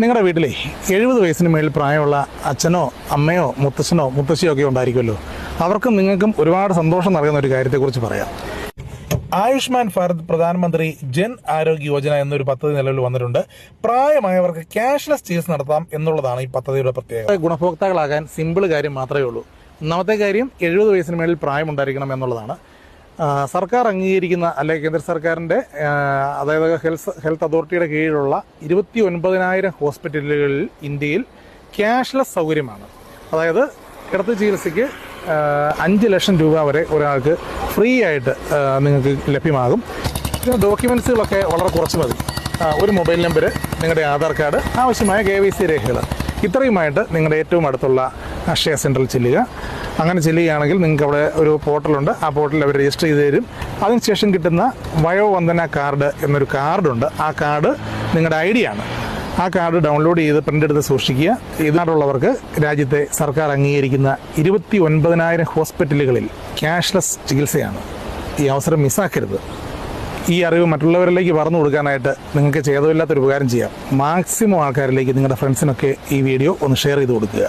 നിങ്ങളുടെ വീട്ടിലെ 70 വയസ്സിന് മേളിൽ പ്രായമുള്ള അച്ഛനോ അമ്മയോ മുത്തശ്ശനോ മുത്തശ്ശിയോ ഒക്കെ ഉണ്ടായിരിക്കുമല്ലോ. അവർക്കും നിങ്ങൾക്കും ഒരുപാട് സന്തോഷം നൽകുന്ന ഒരു കാര്യത്തെക്കുറിച്ച് പറയാം. ആയുഷ്മാൻ ഭാരത് പ്രധാനമന്ത്രി ജൻ ആരോഗ്യ യോജന എന്നൊരു പദ്ധതി നിലവിൽ വന്നിട്ടുണ്ട്. പ്രായമായവർക്ക് ക്യാഷ്ലെസ് ചികിത്സ നടത്താം എന്നുള്ളതാണ് ഈ പദ്ധതിയുടെ പ്രത്യേകത. ഗുണഭോക്താക്കളാകാൻ സിമ്പിൾ കാര്യം മാത്രമേ ഉള്ളൂ. ഒന്നാമത്തെ കാര്യം 70 വയസ്സിന് മേളിൽ പ്രായമുണ്ടായിരിക്കണം എന്നുള്ളതാണ്. സർക്കാർ അംഗീകരിക്കുന്ന അല്ലെങ്കിൽ കേന്ദ്ര സർക്കാരിൻ്റെ അതായത് ഹെൽത്ത് അതോറിറ്റിയുടെ കീഴിലുള്ള 29,000 ഹോസ്പിറ്റലുകളിൽ ഇന്ത്യയിൽ ക്യാഷ്ലെസ് സൗകര്യമാണ്. അതായത് കിടത്തി ചികിത്സയ്ക്ക് 5 ലക്ഷം രൂപ വരെ ഒരാൾക്ക് ഫ്രീ ആയിട്ട് നിങ്ങൾക്ക് ലഭ്യമാകും. ഡോക്യുമെൻറ്റ്സുകളൊക്കെ വളരെ കുറച്ച് മതി. ഒരു മൊബൈൽ നമ്പർ, നിങ്ങളുടെ ആധാർ കാർഡ്, ആവശ്യമായ KYC രേഖകൾ, ഇത്രയുമായിട്ട് നിങ്ങളുടെ ഏറ്റവും അടുത്തുള്ള അക്ഷയ സെൻറ്ററിൽ ചെല്ലുക. അങ്ങനെ ചെല്ലുകയാണെങ്കിൽ നിങ്ങൾക്ക് അവിടെ ഒരു പോർട്ടലുണ്ട്. ആ പോർട്ടലിൽ അവർ രജിസ്റ്റർ ചെയ്ത് തരും. അതിനുശേഷം കിട്ടുന്ന വയോവന്ദന കാർഡ് എന്നൊരു കാർഡുണ്ട്. ആ കാർഡ് നിങ്ങളുടെ ID ആണ്. ആ കാർഡ് ഡൗൺലോഡ് ചെയ്ത് പ്രിൻ്റ് എടുത്ത് സൂക്ഷിക്കുക. ഇതിനായിട്ടുള്ളവർക്ക് രാജ്യത്തെ സർക്കാർ അംഗീകരിക്കുന്ന 29,000 ഹോസ്പിറ്റലുകളിൽ ക്യാഷ്ലെസ് ചികിത്സയാണ്. ഈ അവസരം മിസ്സാക്കരുത്. ഈ അറിവ് മറ്റുള്ളവരിലേക്ക് പറഞ്ഞു കൊടുക്കാനായിട്ട് നിങ്ങൾക്ക് ചെയ്തതില്ലാത്തൊരു ഉപകാരം ചെയ്യാം. മാക്സിമം ആൾക്കാരിലേക്ക്, നിങ്ങളുടെ ഫ്രണ്ട്സിനൊക്കെ ഈ വീഡിയോ ഒന്ന് ഷെയർ ചെയ്ത് കൊടുക്കുക.